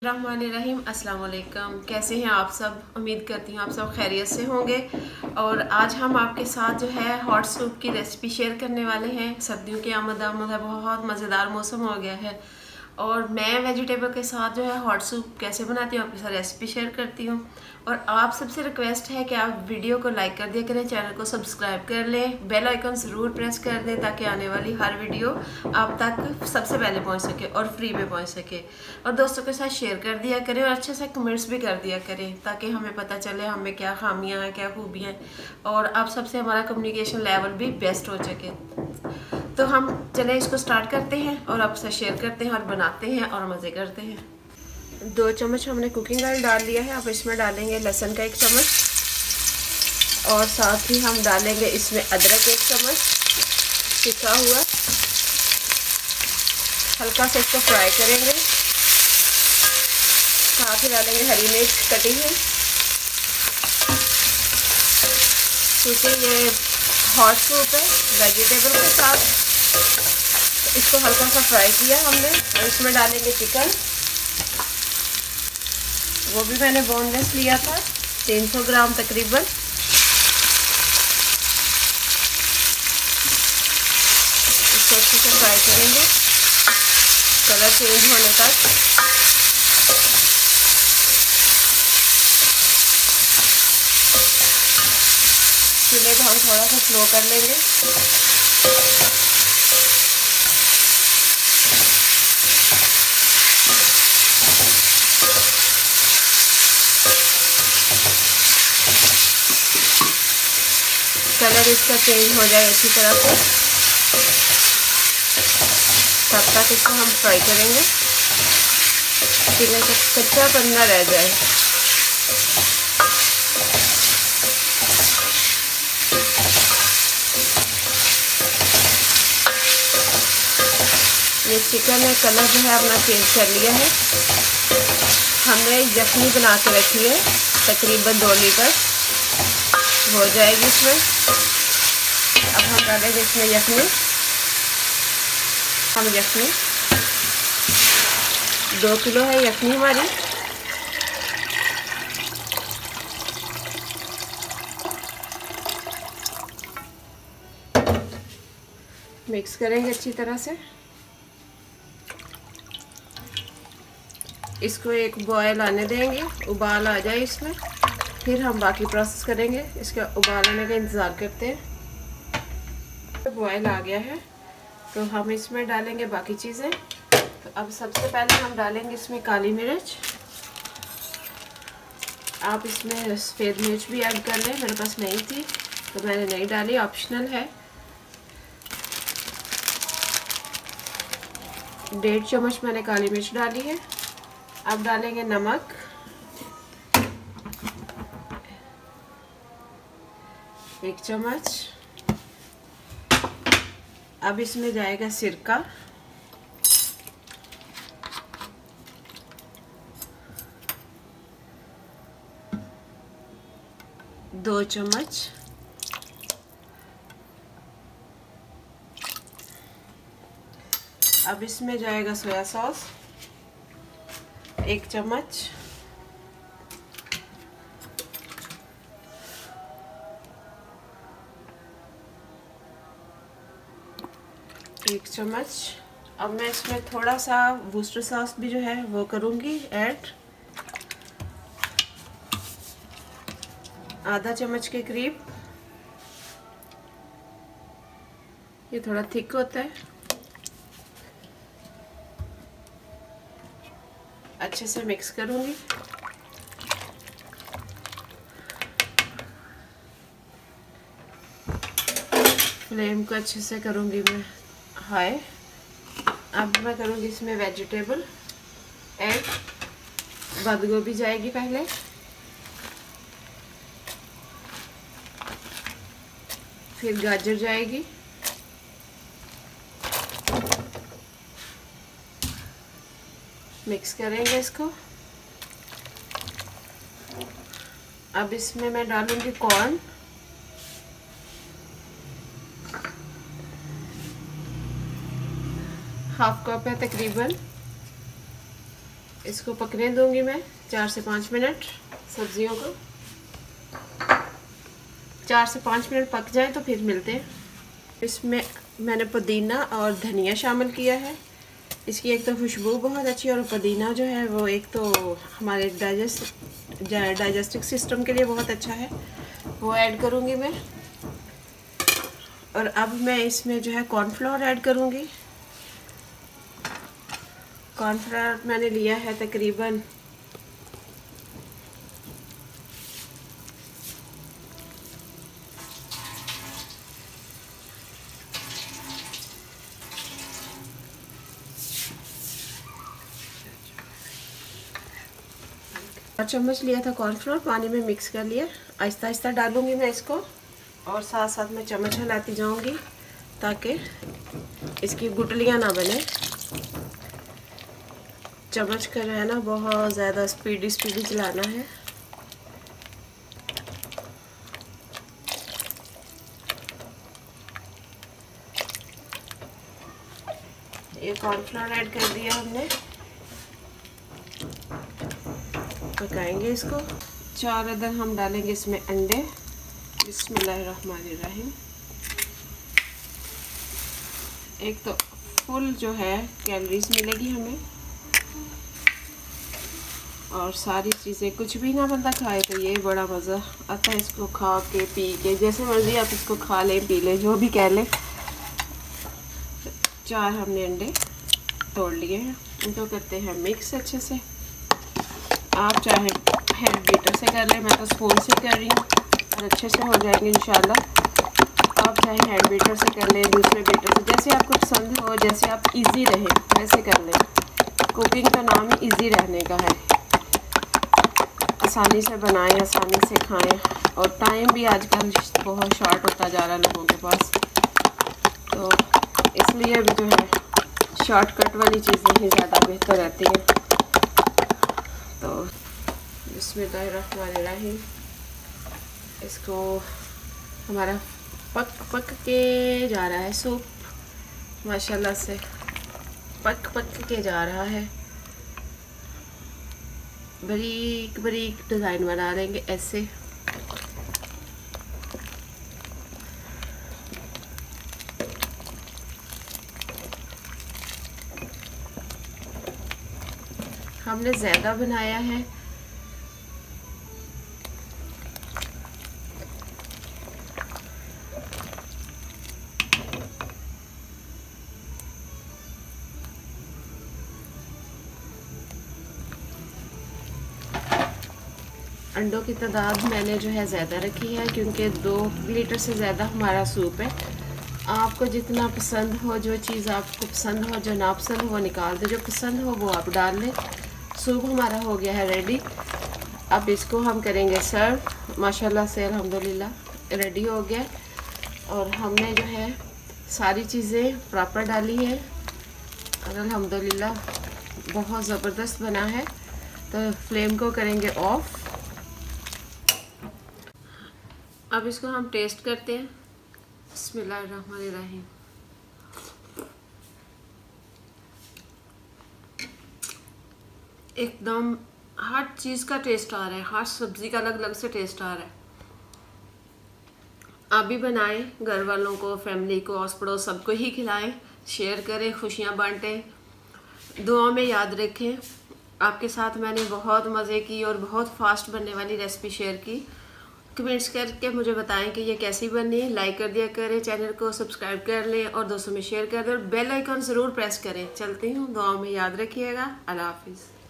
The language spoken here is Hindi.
रहीम अस्सलाम वालेकुम। कैसे हैं आप सब? उम्मीद करती हूँ आप सब खैरियत से होंगे। और आज हम आपके साथ जो है हॉट सूप की रेसिपी शेयर करने वाले हैं। सर्दियों की आमद है, बहुत मज़ेदार मौसम हो गया है और मैं वेजिटेबल के साथ जो है हॉट सूप कैसे बनाती हूँ आपके साथ रेसिपी शेयर करती हूँ। और आप सबसे रिक्वेस्ट है कि आप वीडियो को लाइक कर दिया करें, चैनल को सब्सक्राइब कर लें, बेल आइकन ज़रूर प्रेस कर दें ताकि आने वाली हर वीडियो आप तक सबसे पहले पहुंच सके और फ्री में पहुंच सके। और दोस्तों के साथ शेयर कर दिया करें और अच्छे से कमेंट्स भी कर दिया करें ताकि हमें पता चले हमें क्या खामियां हैं, क्या खूबियाँ हैं और आप सबसे हमारा कम्युनिकेशन लेवल भी बेस्ट हो सके। तो हम चले इसको स्टार्ट करते हैं और आपसे शेयर करते हैं और बनाते हैं और मज़े करते हैं। 2 चम्मच हमने कुकिंग ऑयल डाल लिया है। अब इसमें डालेंगे लहसुन का 1 चम्मच और साथ ही हम डालेंगे इसमें अदरक 1 चम्मच पिसा हुआ। हल्का से इसको फ्राई करेंगे। साथ ही डालेंगे हरी मिर्च कटी हुई। क्योंकि ये हॉट सूप है वेजिटेबल के साथ, इसको हल्का सा फ्राई किया हमने। और इसमें डालेंगे चिकन, वो भी मैंने बोनलेस लिया था 300 ग्राम तकरीबन। इसको अच्छे से फ्राई करेंगे कलर चेंज होने तक। चूल्हे को हम थोड़ा सा स्लो कर लेंगे। कलर इसका चेंज हो जाए अच्छी तरह से, तब तक इसको हम फ्राई करेंगे कि कच्चा पन्ना रह जाए। ये चिकन ने कलर जो है अपना चेंज कर लिया है। हमने यखनी बना के रखी है तकरीबन 2 लीटर हो जाएगी इसमें। अब हम डालेंगे इसमें यखनी। हम यखनी 2 किलो है यखनी हमारी। मिक्स करेंगे अच्छी तरह से। इसको एक बॉयल आने देंगे, उबाल आ जाए इसमें, फिर हम बाकी प्रोसेस करेंगे। इसका उबाल आने का इंतज़ार करते हैं। बॉयल आ गया है तो हम इसमें डालेंगे बाकी चीज़ें। तो अब सबसे पहले हम डालेंगे इसमें काली मिर्च। आप इसमें सफ़ेद मिर्च भी ऐड कर लें, मेरे पास नहीं थी तो मैंने नहीं डाली, ऑप्शनल है। 1.5 चम्मच मैंने काली मिर्च डाली है। अब डालेंगे नमक, 1 चम्मच। अब इसमें जाएगा सिरका, 2 चम्मच। अब इसमें जाएगा सोया सॉस, 1 चम्मच। अब मैं इसमें थोड़ा सा वूस्टर सॉस भी जो है वो करूँगी ऐड, आधा चम्मच के करीब। ये थोड़ा थिक होता है। अच्छे से मिक्स करूँगी। फ्लेम को अच्छे से करूँगी मैं हाई। अब मैं करूँगी इसमें वेजिटेबल ऐड। बंद गोभी जाएगी पहले, फिर गाजर जाएगी, मिक्स करेंगे इसको। अब इसमें मैं डालूंगी कॉर्न, हाफ कप है तकरीबन। इसको पकने दूंगी मैं 4 से 5 मिनट। सब्जियों को 4 से 5 मिनट पक जाए तो फिर मिलते हैं। इसमें मैंने पुदीना और धनिया शामिल किया है। इसकी एक तो खुशबू बहुत अच्छी है और पुदीना जो है वो एक तो हमारे डाइजेस्टिव सिस्टम के लिए बहुत अच्छा है, वो ऐड करूँगी मैं। और अब मैं इसमें जो है कॉर्नफ्लोर ऐड करूँगी। कॉर्नफ्लोर मैंने लिया है तकरीबन 4 चम्मच लिया था कॉर्नफ्लोर, पानी में मिक्स कर लिया। आहिस्ता आहिस्ता डालूंगी मैं इसको और साथ साथ में चम्मच हिलाती जाऊंगी ताकि इसकी गुटलियां ना बने। चम्मच का जो है ना बहुत ज़्यादा स्पीडी चलाना है। ये कॉर्नफ्लोर ऐड कर दिया हमने, पकाएंगे इसको। 4 अदर हम डालेंगे इसमें अंडे। बिस्मिल्लाहिर्रहमानिर्रहीम। एक तो फुल जो है कैलोरीज मिलेगी हमें, और सारी चीज़ें कुछ भी ना बंदा खाए तो ये बड़ा मज़ा आता है इसको खा के पी के, जैसे मर्जी आप इसको खा लें पी लें जो भी कह लें। 4 हमने अंडे तोड़ लिए हैं, इनको करते हैं मिक्स अच्छे से। आप चाहे हैंड बीटर से कर लें, मैं तो स्पून से कर रही हूँ और अच्छे से हो जाएंगे इंशाल्लाह। आप चाहे हैंड बीटर से कर लें, दूसरे बीटर से, जैसे आपको पसंद हो, जैसे आप इजी रहे वैसे कर लें। कुकिंग का नाम ही इजी रहने का है। आसानी से बनाएं, आसानी से खाएं, और टाइम भी आजकल बहुत शॉर्ट होता जा रहा है लोगों के पास, तो इसलिए भी जो है शॉर्टकट वाली चीज़ें ही ज़्यादा बेहतर रहती हैं। तो बिस्मिल्लाहिर्रहमानिर्रहीम। इसको हमारा पक के जा रहा है सूप, माशाल्लाह से पक के जा रहा है। बारीक बारीक डिज़ाइन बना लेंगे ऐसे। हमने ज़्यादा बनाया है, अंडों की तादाद मैंने जो है ज़्यादा रखी है क्योंकि 2 लीटर से ज़्यादा हमारा सूप है। आपको जितना पसंद हो, जो चीज़ आपको पसंद हो, जो ना पसंद हो वो निकाल दे, जो पसंद हो वो आप डाल लें। सूप हमारा हो गया है रेडी। अब इसको हम करेंगे सर्व। माशाल्लाह से अल्हम्दुलिल्लाह रेडी हो गया, और हमने जो है सारी चीज़ें प्रॉपर डाली है और अल्हम्दुलिल्लाह बहुत ज़बरदस्त बना है। तो फ्लेम को करेंगे ऑफ। अब इसको हम टेस्ट करते हैं। बिस्मिल्लाहिर्रहमानिर्रहीम। एकदम हर चीज़ का टेस्ट आ रहा है, हर सब्ज़ी का अलग अलग से टेस्ट आ रहा है। आप भी बनाएं, घर वालों को, फैमिली को, आस पड़ोस सबको ही खिलाएं, शेयर करें, खुशियां बांटें। दुआ में याद रखें। आपके साथ मैंने बहुत मज़े की और बहुत फास्ट बनने वाली रेसिपी शेयर की। कमेंट्स करके मुझे बताएं कि ये कैसी बनी। लाइक कर दिया करें, चैनल को सब्सक्राइब कर लें और दोस्तों में शेयर कर दें, और बेल आइकन ज़रूर प्रेस करें। चलती हूँ, दुआ में याद रखिएगा। अल्लाह हाफिज़।